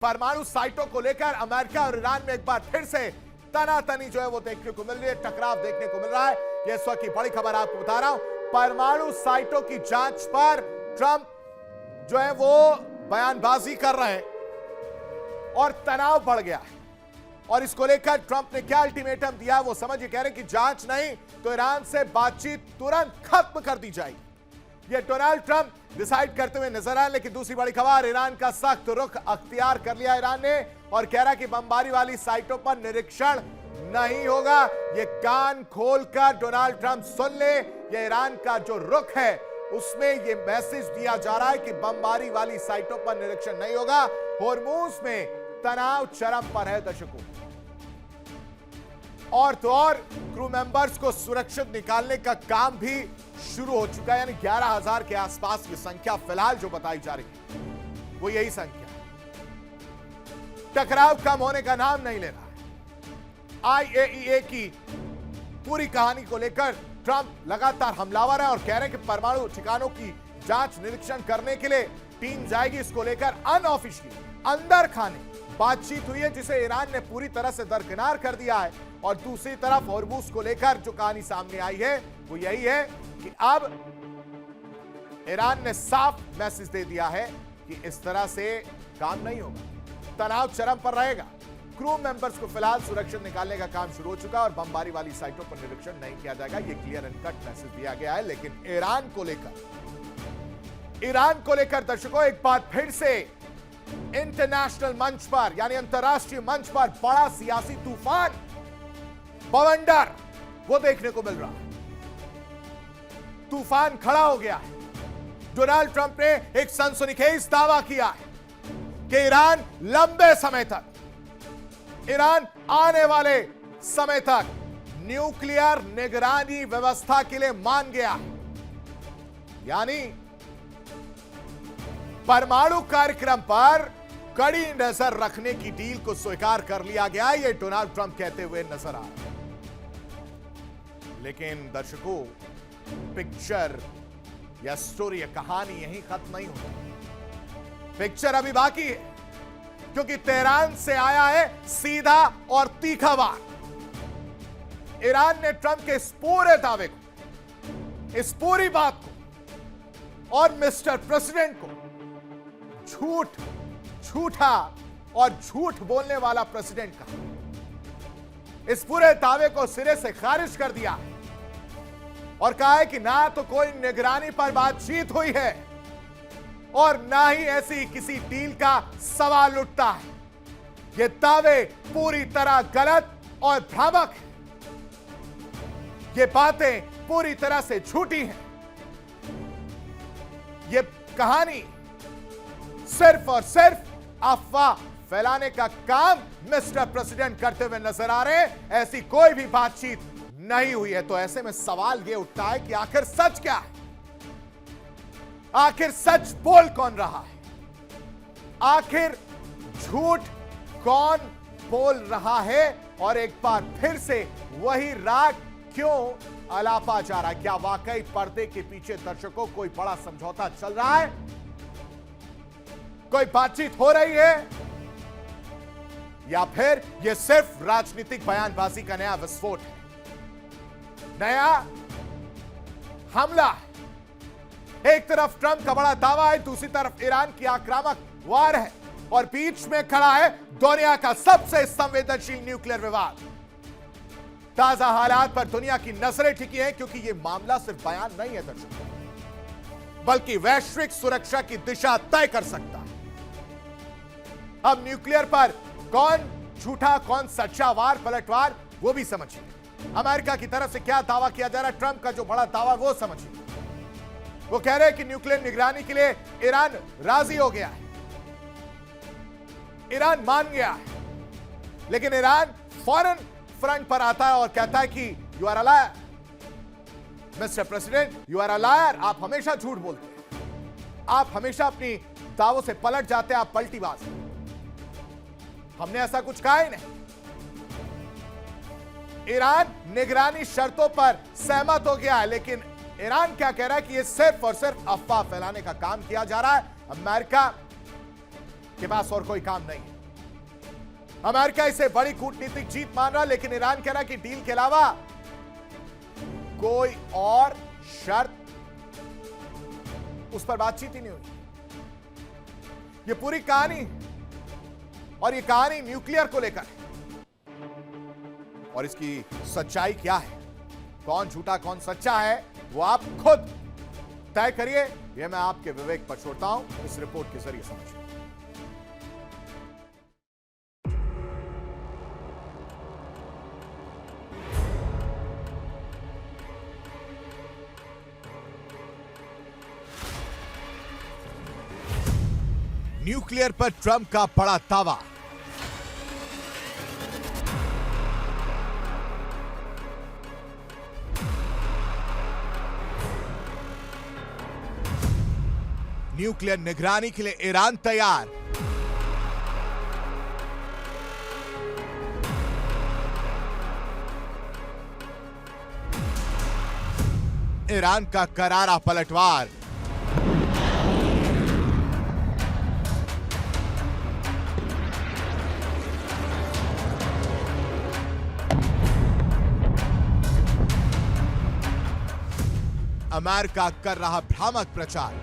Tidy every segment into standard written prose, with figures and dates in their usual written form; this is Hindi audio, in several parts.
परमाणु साइटों को लेकर अमेरिका और ईरान में एक बार फिर से तनातनी जो है वो देखने को मिल रही है, टकराव देखने को मिल रहा है। यह इस वक्त की बड़ी खबर आपको बता रहा हूं। परमाणु साइटों की जांच पर ट्रंप जो है वो बयानबाजी कर रहे हैं और तनाव बढ़ गया है। और इसको लेकर ट्रंप ने क्या अल्टीमेटम दिया वो समझिए, कह रहे हैं कि जांच नहीं तो ईरान से बातचीत तुरंत खत्म कर दी जाएगी। ये डोनाल्ड ट्रंप डिसाइड करते हुए नजर आए। लेकिन दूसरी बड़ी खबर, ईरान का सख्त रुख अख्तियार कर लिया ईरान ने और कह रहा कि बमबारी वाली साइटों पर निरीक्षण नहीं होगा। ये कान खोलकर डोनाल्ड ट्रंप सुन ले, ये ईरान का जो रुख है उसमें ये मैसेज दिया जा रहा है कि बमबारी वाली साइटों पर निरीक्षण नहीं होगा। होर्मुज में तनाव चरम पर है दर्शकों। और तो और क्रू मेंबर्स को सुरक्षित निकालने का काम भी शुरू हो चुका है। यानी 11,000 के आसपास की संख्या फिलहाल जो बताई जा रही है वो यही संख्या है। टकराव कम होने का नाम नहीं ले रहा है। IAEA की पूरी कहानी को लेकर ट्रंप लगातार हमलावर है और कह रहे हैं कि परमाणु ठिकानों की जांच निरीक्षण करने के लिए टीम जाएगी। इसको लेकर अनऑफिशियली अंदर खाने बातचीत हुई है जिसे ईरान ने पूरी तरह से दरकिनार कर दिया है। और दूसरी तरफ होर्मुज को लेकर जो कहानी सामने आई है वो यही है कि अब ईरान ने साफ मैसेज दे दिया है कि इस तरह से काम नहीं होगा, तनाव चरम पर रहेगा। क्रू मेंबर्स को फिलहाल सुरक्षित निकालने का काम शुरू हो चुका है और बमबारी वाली साइटों पर निरीक्षण नहीं किया जाएगा। यह क्लियर एंड कट मैसेज दिया गया है। लेकिन ईरान को लेकर दर्शकों एक बार फिर से इंटरनेशनल मंच पर यानी अंतरराष्ट्रीय मंच पर बड़ा सियासी तूफान बवंडर वो देखने को मिल रहा है। तूफान खड़ा हो गया है। डोनाल्ड ट्रंप ने एक सनसनीखेज दावा किया है कि ईरान लंबे समय तक, ईरान आने वाले समय तक न्यूक्लियर निगरानी व्यवस्था के लिए मान गया है। यानी परमाणु कार्यक्रम पर कड़ी नजर रखने की डील को स्वीकार कर लिया गया। ये डोनाल्ड ट्रंप कहते हुए नजर आ रहे हैं। लेकिन दर्शकों, पिक्चर या स्टोरी या कहानी यहीं खत्म नहीं होती। पिक्चर अभी बाकी है क्योंकि तेहरान से आया है सीधा और तीखा वार। ईरान ने ट्रंप के इस पूरे दावे को, इस पूरी बात को और मिस्टर प्रेसिडेंट को झूठा और झूठ बोलने वाला प्रेसिडेंट कहा। इस पूरे दावे को सिरे से खारिज कर दिया और कहा है कि ना तो कोई निगरानी पर बातचीत हुई है और ना ही ऐसी किसी डील का सवाल उठता है। ये दावे पूरी तरह गलत और भ्रामक है। ये बातें पूरी तरह से झूठी हैं। ये कहानी सिर्फ और सिर्फ अफवाह फैलाने का काम मिस्टर प्रेसिडेंट करते हुए नजर आ रहे हैं। ऐसी कोई भी बातचीत नहीं हुई है। तो ऐसे में सवाल यह उठता है कि आखिर सच क्या है? आखिर सच बोल कौन रहा है? आखिर झूठ कौन बोल रहा है? और एक बार फिर से वही राग क्यों अलापा जा रहा है? क्या वाकई पर्दे के पीछे दर्शकों कोई बड़ा समझौता चल रहा है? कोई बातचीत हो रही है या फिर यह सिर्फ राजनीतिक बयानबाजी का नया विस्फोट है, नया हमला है? एक तरफ ट्रंप का बड़ा दावा है, दूसरी तरफ ईरान की आक्रामक वार है और बीच में खड़ा है दुनिया का सबसे संवेदनशील न्यूक्लियर विवाद। ताजा हालात पर दुनिया की नजरें टिकी हैं क्योंकि यह मामला सिर्फ बयान नहीं है दर्शकों, बल्कि वैश्विक सुरक्षा की दिशा तय कर सकता है। अब न्यूक्लियर पर कौन झूठा कौन सच्चा वार पलटवार वो भी समझिए। अमेरिका की तरफ से क्या दावा किया जा रहा है, ट्रंप का जो बड़ा दावा वो समझिए। वो कह रहे हैं कि न्यूक्लियर निगरानी के लिए ईरान राजी हो गया है, ईरान मान गया है। लेकिन ईरान फौरन फ्रंट पर आता है और कहता है कि you are a liar mister president, you are a liar. आप हमेशा झूठ बोलते हैं, आप हमेशा अपनी दावों से पलट जाते हैं, आप पलटीबाज हैं। हमने ऐसा कुछ कहा ही नहीं। ईरान निगरानी शर्तों पर सहमत हो गया है, लेकिन ईरान क्या कह रहा है कि यह सिर्फ और सिर्फ अफवाह फैलाने का काम किया जा रहा है। अमेरिका के पास और कोई काम नहीं है। अमेरिका इसे बड़ी कूटनीतिक जीत मान रहा, लेकिन ईरान कह रहा कि डील के अलावा कोई और शर्त उस पर बातचीत ही नहीं हुई। यह पूरी कहानी, और यह कहानी न्यूक्लियर को लेकर है। और इसकी सच्चाई क्या है, कौन झूठा कौन सच्चा है, वो आप खुद तय करिए। यह मैं आपके विवेक पर छोड़ता हूं, इस रिपोर्ट के जरिए समझिए। न्यूक्लियर पर ट्रंप का बड़ा दावा। न्यूक्लियर निगरानी के लिए ईरान तैयार। ईरान का करारा पलटवार। अमेरिका कर रहा भ्रामक प्रचार।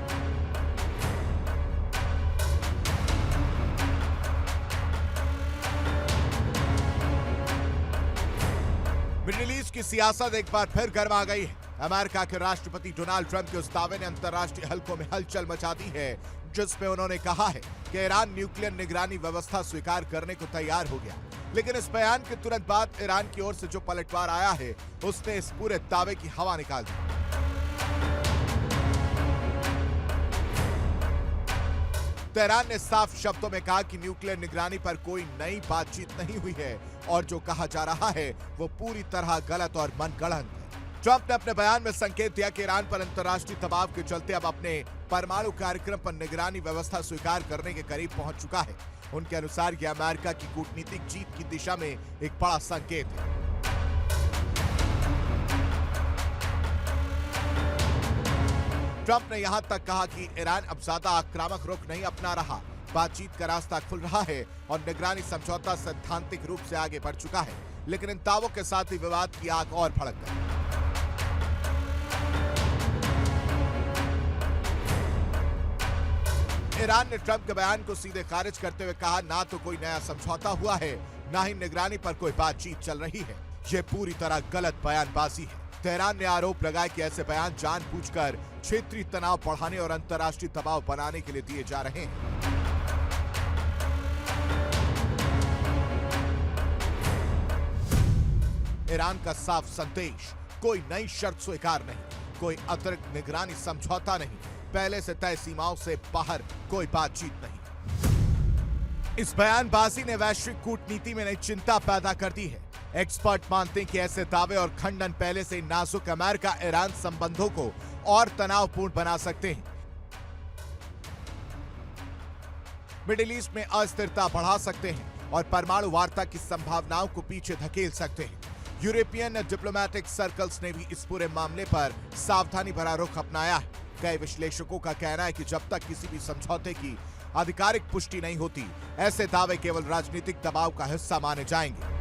मिडिल ईस्ट की सियासत एक बार फिर गर्मा गई है। अमेरिका के राष्ट्रपति डोनाल्ड ट्रंप के उस दावे ने अंतर्राष्ट्रीय हलकों में हलचल मचा दी है, जिसमें उन्होंने कहा है कि ईरान न्यूक्लियर निगरानी व्यवस्था स्वीकार करने को तैयार हो गया। लेकिन इस बयान के तुरंत बाद ईरान की ओर से जो पलटवार आया है, उसने इस पूरे दावे की हवा निकाल दी। तेहरान ने साफ शब्दों में कहा कि न्यूक्लियर निगरानी पर कोई नई बातचीत नहीं हुई है और जो कहा जा रहा है वो पूरी तरह गलत और मनगढ़ंत है। ट्रंप ने अपने बयान में संकेत दिया कि ईरान पर अंतर्राष्ट्रीय दबाव के चलते अब अपने परमाणु कार्यक्रम पर निगरानी व्यवस्था स्वीकार करने के करीब पहुंच चुका है। उनके अनुसार यह अमेरिका की कूटनीतिक जीत की दिशा में एक बड़ा संकेत है। ट्रंप ने यहां तक कहा कि ईरान अब ज्यादा आक्रामक रुख नहीं अपना रहा, बातचीत का रास्ता खुल रहा है और निगरानी समझौता सैद्धांतिक रूप से आगे बढ़ चुका है। लेकिन इन दावों के साथ ही विवाद की आग और भड़क गई। ईरान ने ट्रंप के बयान को सीधे खारिज करते हुए कहा, ना तो कोई नया समझौता हुआ है, ना ही निगरानी पर कोई बातचीत चल रही है। यह पूरी तरह गलत बयानबाजी है। तेहरान ने आरोप लगाया कि ऐसे बयान जानबूझकर क्षेत्रीय तनाव बढ़ाने और अंतर्राष्ट्रीय दबाव बनाने के लिए दिए जा रहे हैं। ईरान का साफ संदेश, कोई नई शर्त स्वीकार नहीं, कोई अतिरिक्त निगरानी समझौता नहीं, पहले से तय सीमाओं से बाहर कोई बातचीत नहीं। इस बयानबाजी ने वैश्विक कूटनीति में नई चिंता पैदा कर दी है। एक्सपर्ट मानते हैं कि ऐसे दावे और खंडन पहले से नाजुक अमेरिका ईरान संबंधों को और तनावपूर्ण बना सकते हैं, मिडिल ईस्ट में अस्थिरता बढ़ा सकते हैं और परमाणु वार्ता की संभावनाओं को पीछे धकेल सकते हैं। यूरोपियन डिप्लोमैटिक सर्कल्स ने भी इस पूरे मामले पर सावधानी भरा रुख अपनाया है। कई विश्लेषकों का कहना है कि जब तक किसी भी समझौते की आधिकारिक पुष्टि नहीं होती, ऐसे दावे केवल राजनीतिक दबाव का हिस्सा माने जाएंगे।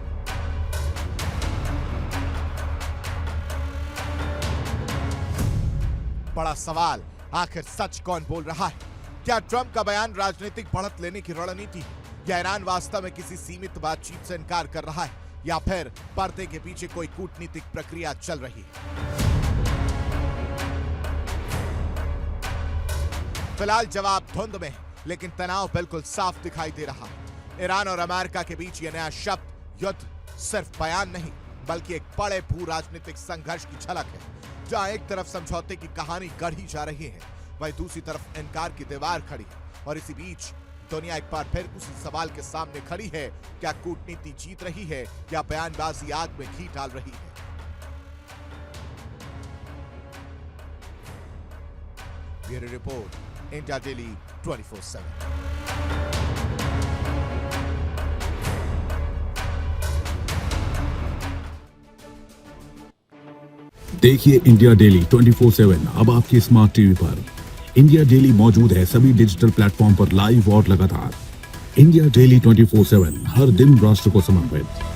बड़ा सवाल, आखिर सच कौन बोल रहा है? क्या ट्रंप का बयान राजनीतिक बढ़त लेने की रणनीति है, या ईरान वास्तव में किसी सीमित बातचीत से इनकार कर रहा है, या फिर पर्दे के पीछे कोई कूटनीतिक प्रक्रिया चल रही है? फिलहाल जवाब धुंध में है, लेकिन तनाव बिल्कुल साफ दिखाई दे रहा है। ईरान और अमेरिका के बीच यह नया शब्द युद्ध सिर्फ बयान नहीं, बल्कि एक बड़े भू राजनीतिक संघर्ष की झलक है, जहां एक तरफ समझौते की कहानी गढ़ी जा रही है, वहीं दूसरी तरफ इनकार की दीवार खड़ी है। और इसी बीच दुनिया एक बार फिर उसी सवाल के सामने खड़ी है, क्या कूटनीति जीत रही है या बयानबाजी आग में घी डाल रही है? Bureau report, India daily 24/7। देखिए इंडिया डेली 24/7 अब आपके स्मार्ट टीवी पर। इंडिया डेली मौजूद है सभी डिजिटल प्लेटफॉर्म पर लाइव और लगातार। इंडिया डेली 24/7 हर दिन राष्ट्र को समर्पित।